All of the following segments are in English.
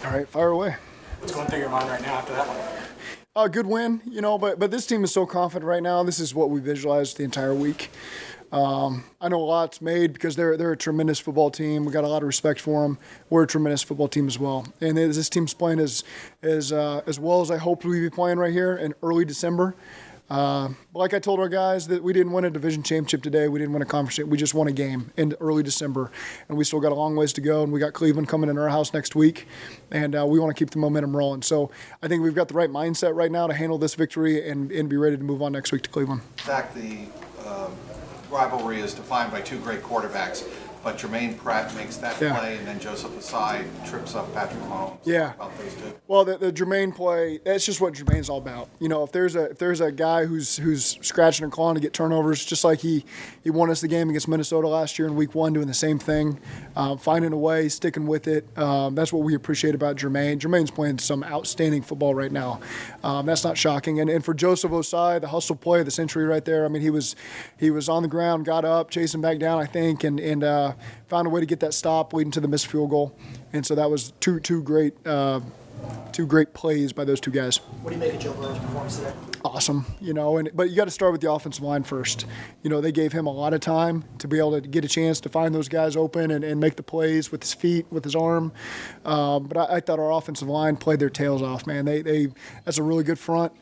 All right, fire away. What's going through your mind right now after that one? Good win, but this team is so confident right now. This is what we visualized the entire week. I know a lot's made because they're a tremendous football team. We got a lot of respect for them. We're a tremendous football team as well. And this team's playing as well as I hoped we'd be playing right here in early December. Like I told our guys, that we didn't win a division championship today. We didn't win a conference. We just won a game in early December, and we still got a long ways to go. And we got Cleveland coming in our house next week, and we want to keep the momentum rolling. So I think we've got the right mindset right now to handle this victory and be ready to move on next week to Cleveland. Zach, the rivalry is defined by two great quarterbacks, but Jermaine Pratt makes that play, and then Joseph Asai trips up Patrick Mahomes. Yeah. About those two. Well, the Jermaine play, that's just what Jermaine's all about. If there's a guy who's scratching and clawing to get turnovers, just like he won us the game against Minnesota last year in week 1, doing the same thing, finding a way, sticking with it. That's what we appreciate about Jermaine. Jermaine's playing some outstanding football right now. That's not shocking. And for Joseph Osai, the hustle play of the century right there. I mean, he was on the ground, got up, chasing back down, I think, and found a way to get that stop, leading to the missed field goal. And so that was two great plays by those two guys. What do you make of Joe Burrow's performance today? Awesome, but you got to start with the offensive line first. They gave him a lot of time to be able to get a chance to find those guys open and make the plays with his feet, with his arm. But I thought our offensive line played their tails off, man. That's a really good front.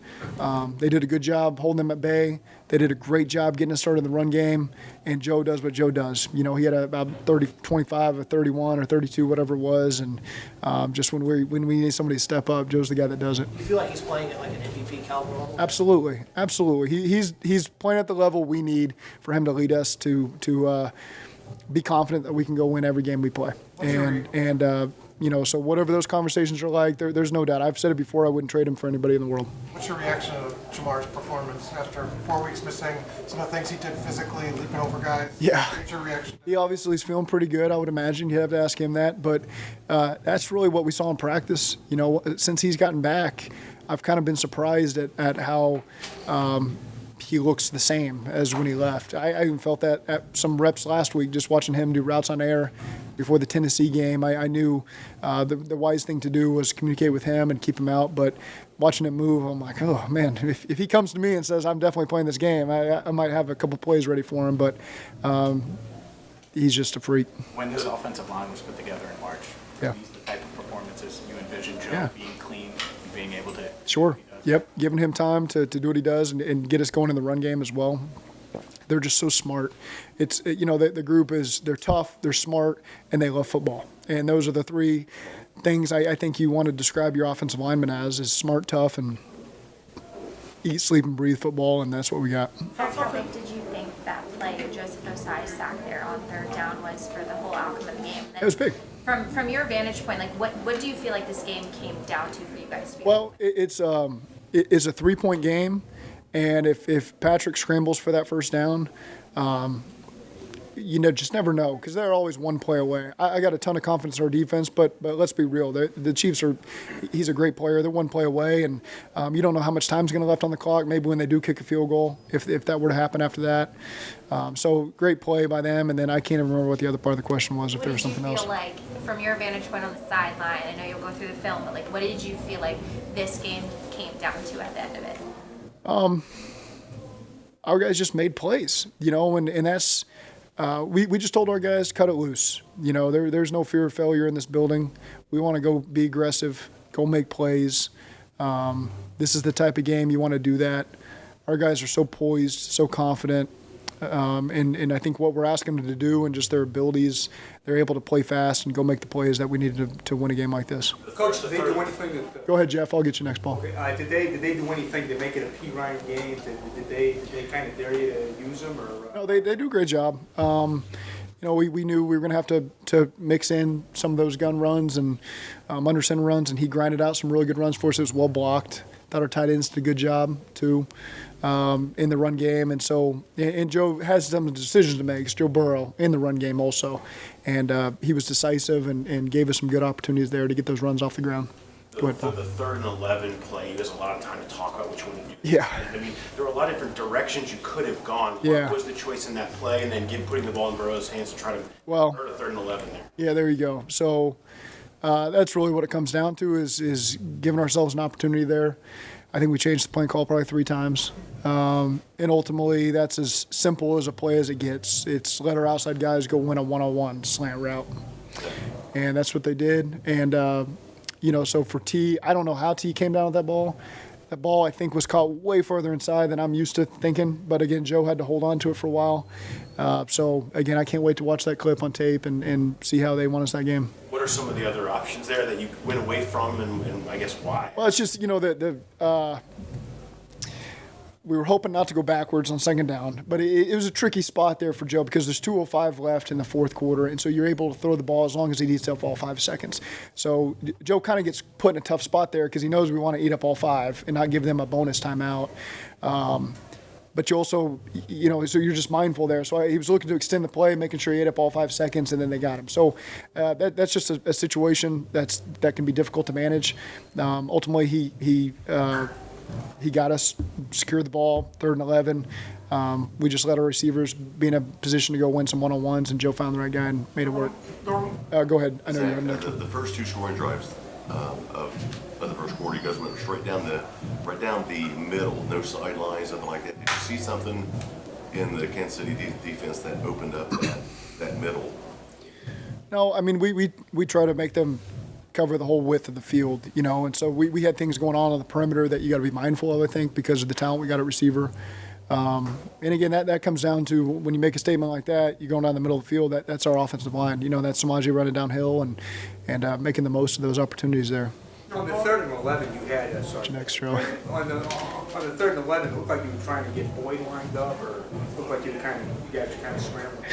They did a good job holding them at bay. They did a great job getting us started in the run game, and Joe does what Joe does. He had about 25 or 31 or 32, whatever it was, and just when we need somebody to step up, Joe's the guy that does it. You feel like he's playing at like an MVP caliber level? Absolutely. He's playing at the level we need for him to lead us to be confident that we can go win every game we play. So whatever those conversations are like, there's no doubt. I've said it before, I wouldn't trade him for anybody in the world. What's your reaction to Jamar's performance after 4 weeks missing? Some of the things he did physically, leaping over guys. Yeah. What's your reaction? He obviously is feeling pretty good, I would imagine. You'd have to ask him that. But that's really what we saw in practice. Since he's gotten back, I've kind of been surprised at how he looks the same as when he left. I even felt that at some reps last week, just watching him do routes on air before the Tennessee game. I knew the wise thing to do was communicate with him and keep him out, but watching him move, I'm like, oh, man, if he comes to me and says, I'm definitely playing this game, I might have a couple plays ready for him, but he's just a freak. When this offensive line was put together in March, yeah, these are the type of performances you envision Joe being clean, being able to sure. Yep, giving him time to do what he does and get us going in the run game as well. They're just so smart. The group they're tough, they're smart, and they love football. And those are the three things I think you want to describe your offensive lineman as: is smart, tough, and eat, sleep, and breathe football. And that's what we got. How perfect did you think that play Joseph Osai's sack there on third down was for the whole outcome of the game? It was big. From your vantage point, what do you feel like this game came down to for you guys? Well, it's a 3-point game, and if Patrick scrambles for that first down, just never know, because they're always one play away. I got a ton of confidence in our defense, but let's be real. The Chiefs he's a great player. They're one play away, and you don't know how much time's going to left on the clock, maybe when they do kick a field goal, if that were to happen after that. So great play by them, and then I can't even remember what the other part of the question was, if there was something else. What did you feel like, from your vantage point on the sideline, I know you'll go through the film, but what did you feel like this game came down to at the end of it? Our guys just made plays, and that's we just told our guys, cut it loose. There's no fear of failure in this building. We want to go be aggressive, go make plays. This is the type of game you want to do that. Our guys are so poised, so confident, and I think what we're asking them to do and just their abilities, they're able to play fast and go make the plays that we needed to win a game like this. Coach, did they do anything? Go ahead, Jeff. I'll get you next ball. Okay. Did they do anything to make it a P. Ryan game? Did they kind of dare you to use them? Or No, they do a great job. We knew we were going to have to mix in some of those gun runs and under center runs, and he grinded out some really good runs for us. It was well blocked. Thought our tight ends did a good job too in the run game, and Joe has some decisions to make. It's Joe Burrow in the run game also, and he was decisive and gave us some good opportunities there to get those runs off the ground. Go ahead, Paul. For the 3rd and 11 play, you guys a lot of time to talk about which one you do. Yeah. I mean, there were a lot of different directions you could have gone. Yeah. What was the choice in that play, and then putting the ball in Burrow's hands to try to hurt a 3rd and 11 there? Yeah, there you go. So That's really what it comes down to is giving ourselves an opportunity there. I think we changed the play call probably 3 times. And ultimately, that's as simple as a play as it gets. It's let our outside guys go win a one-on-one slant route. And that's what they did. And, so for Tee, I don't know how Tee came down with that ball. That ball, I think, was caught way further inside than I'm used to thinking. But, again, Joe had to hold on to it for a while. So, again, I can't wait to watch that clip on tape and see how they won us that game. What are some of the other options there that you went away from, and I guess why? Well, it's just, we were hoping not to go backwards on second down, but it was a tricky spot there for Joe because there's 2:05 left in the fourth quarter, and so you're able to throw the ball as long as he needs to up all 5 seconds. So Joe kind of gets put in a tough spot there because he knows we want to eat up all 5 and not give them a bonus timeout. But you also, so you're just mindful there. So he was looking to extend the play, making sure he ate up all 5 seconds, and then they got him. So that's just a situation that can be difficult to manage. Ultimately, he got us, secured the ball, 3rd and 11. We just let our receivers be in a position to go win some one-on-ones, and Joe found the right guy and made it work. Go ahead. I know you're Zach, the first 2 scoring drives of the first quarter, you guys went straight down the middle, no sidelines, nothing like that. Did you see something in the Kansas City defense that opened up that middle? No, I mean we try to make them cover the whole width of the field, and so we had things going on the perimeter that you got to be mindful of, I think, because of the talent we got at receiver. And again, that comes down to when you make a statement like that, you're going down the middle of the field. That's our offensive line. That's Samaje running downhill and making the most of those opportunities there. On the 3rd and 11, you had an extra. On the 3rd and 11, it looked like you were trying to get Boyd lined up, or it looked like you guys were kind of scrambling.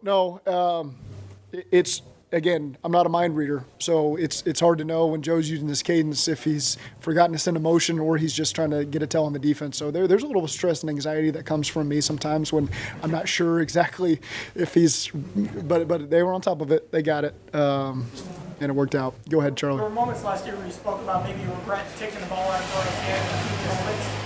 No, it's. Again, I'm not a mind reader, so it's hard to know when Joe's using this cadence if he's forgotten to send a motion or he's just trying to get a tell on the defense. So there's a little stress and anxiety that comes from me sometimes when I'm not sure exactly if he's. But they were on top of it. They got it, and it worked out. Go ahead, Charlie. There were moments last year where you spoke about maybe you regret taking the ball out of Burrow's hand.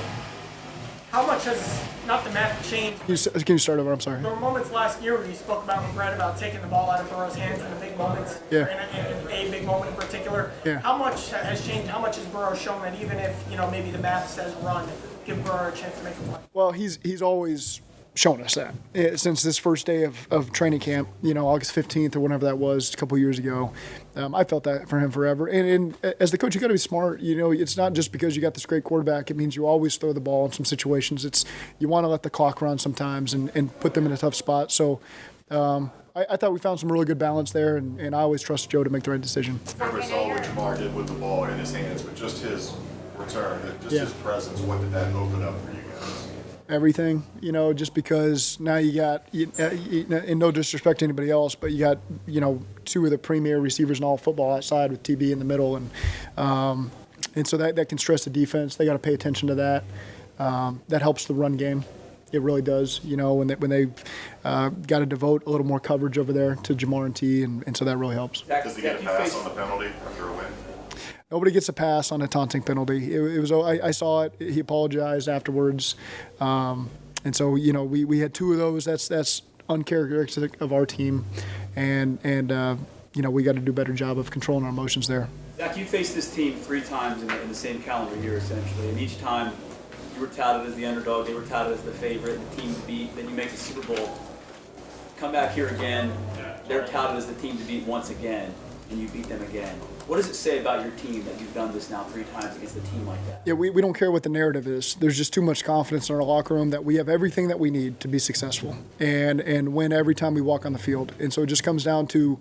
How much has not the math changed? Can you start over? I'm sorry. There were moments last year where you spoke about regret about taking the ball out of Burrow's hands in the big moments. Yeah. In a big moment in particular. Yeah. How much has changed? How much has Burrow shown that even if maybe the math says run, give Burrow a chance to make a play? Well, he's always shown us that since this first day of training camp, August 15th or whenever that was a couple years ago. I felt that for him forever. And as the coach, you got to be smart. It's not just because you got this great quarterback. It means you always throw the ball in some situations. You want to let the clock run sometimes and put them in a tough spot. So I thought we found some really good balance there, and I always trust Joe to make the right decision. Never saw what Jamar did with the ball in his hands, but just his return, his presence, what did that open up for you guys? Everything, just because now you got, and no disrespect to anybody else, but you got, 2 of the premier receivers in all football outside with TB in the middle. And so that can stress the defense. They got to pay attention to that. That helps the run game. It really does, when they got to devote a little more coverage over there to Jamar and Tee, and so that really helps. Does he get a pass on the penalty after a win? Nobody gets a pass on a taunting penalty. It was. I saw it. He apologized afterwards, and so we had 2 of those. That's uncharacteristic of our team, and we got to do a better job of controlling our emotions there. Zach, you faced this team 3 times in the same calendar year essentially, and each time you were touted as the underdog, they were touted as the favorite, the team to beat. Then you make the Super Bowl, come back here again, they're touted as the team to beat once again, and you beat them again. What does it say about your team that you've done this now 3 times against a team like that? Yeah, we don't care what the narrative is. There's just too much confidence in our locker room that we have everything that we need to be successful and win every time we walk on the field. And so it just comes down to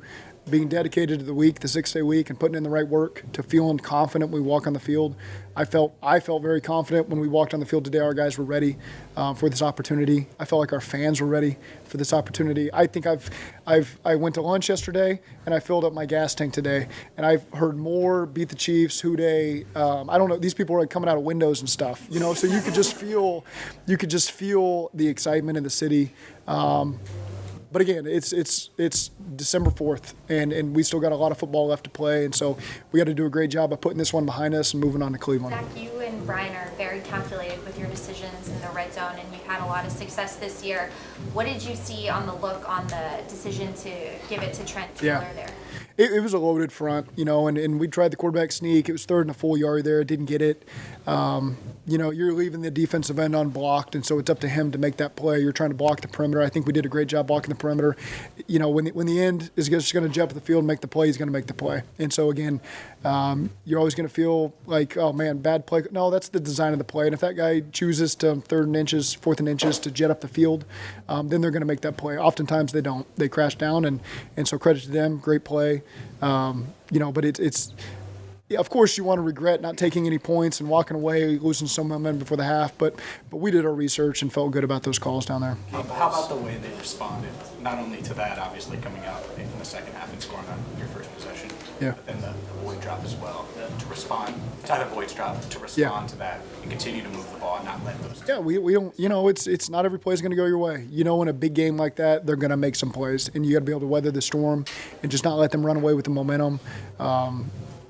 being dedicated to the week, the 6-day week, and putting in the right work to feeling confident when we walk on the field. I felt very confident when we walked on the field today. Our guys were ready for this opportunity. I felt like our fans were ready for this opportunity. I think I went to lunch yesterday and I filled up my gas tank today, and I've heard more beat the Chiefs, Who Dey. I don't know. These people are coming out of windows and stuff, So you could just feel the excitement in the city. But again, it's December 4th, and we still got a lot of football left to play, and so we got to do a great job of putting this one behind us and moving on to Cleveland. Zach, you and Brian are very calculated with your decisions in the red zone, and you've had a lot of success this year. What did you see on the look on the decision to give it to Trent Taylor there? It was a loaded front, and we tried the quarterback sneak. It was third and a full yard there. Didn't get it. You're leaving the defensive end unblocked, and so it's up to him to make that play. You're trying to block the perimeter. I think we did a great job blocking the perimeter. When the end is just going to jump at the field and make the play, he's going to make the play. And so, again, you're always going to feel like, oh, man, bad play. No, that's the design of the play. And if that guy chooses to third and inches, fourth and inches to jet up the field, then they're going to make that play. Oftentimes they don't. They crash down, and so credit to them. Great play. But it's of course you want to regret not taking any points and walking away, losing some momentum before the half. But we did our research and felt good about those calls down there. How about the way they responded? Not only to that, obviously coming out in the second half and scoring on your first possession, but then the Boyd drop as well. To respond, Tyler Boyd's drop, to respond to that and continue to move the ball and not let those. Yeah, we don't. It's not every play is going to go your way. In a big game like that, they're going to make some plays, and you got to be able to weather the storm and just not let them run away with the momentum.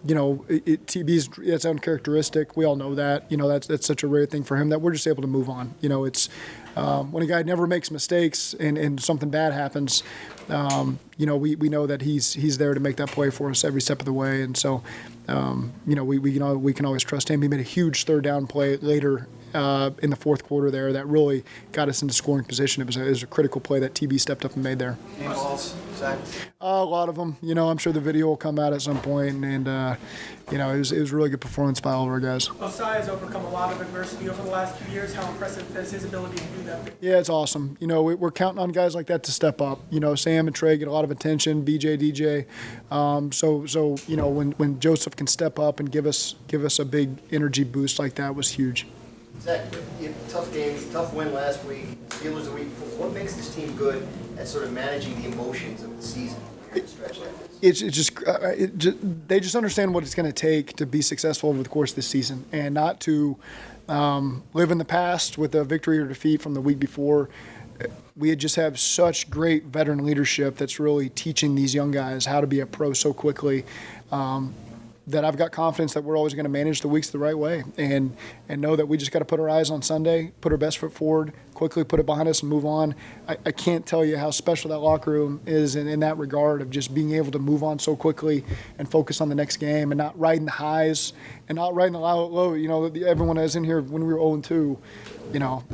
TB's that's uncharacteristic. We all know that. That's such a rare thing for him that we're just able to move on. It's when a guy never makes mistakes and something bad happens. We know that he's there to make that play for us every step of the way, and so we can always trust him. He made a huge third down play later in the fourth quarter there that really got us into scoring position. It was a critical play that TB stepped up and made there. Game balls, Zach? A lot of them. I'm sure the video will come out at some point, and it was a really good performance by all of our guys. Osai has overcome a lot of adversity over the last few years. How impressive is his ability to do that? Yeah, it's awesome. We're counting on guys like that to step up. Sam and Trey get a lot of attention. BJ, DJ. When Joseph can step up and give us a big energy boost like that was huge. Zach, tough game, tough win last week, Steelers the week before. What makes this team good at sort of managing the emotions of the season? Stretch like this? They just understand what it's going to take to be successful over the course of the season, and not to live in the past with a victory or defeat from the week before. We just have such great veteran leadership that's really teaching these young guys how to be a pro so quickly. That I've got confidence that we're always going to manage the weeks the right way and know that we just got to put our eyes on Sunday, put our best foot forward, quickly put it behind us and move on. I can't tell you how special that locker room is in that regard of just being able to move on so quickly and focus on the next game and not riding the highs and not riding the low. Everyone is in here when we were 0-2.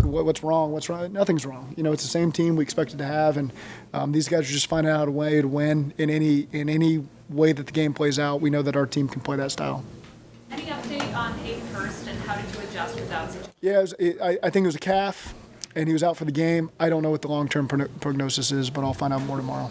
What's wrong? What's wrong? Nothing's wrong. It's the same team we expected to have, and these guys are just finding out a way to win in any way that the game plays out. We know that our team can play that style. Any update on Hayden Hurst and how did you adjust with that situation? Yeah, I think it was a calf, and he was out for the game. I don't know what the long-term prognosis is, but I'll find out more tomorrow.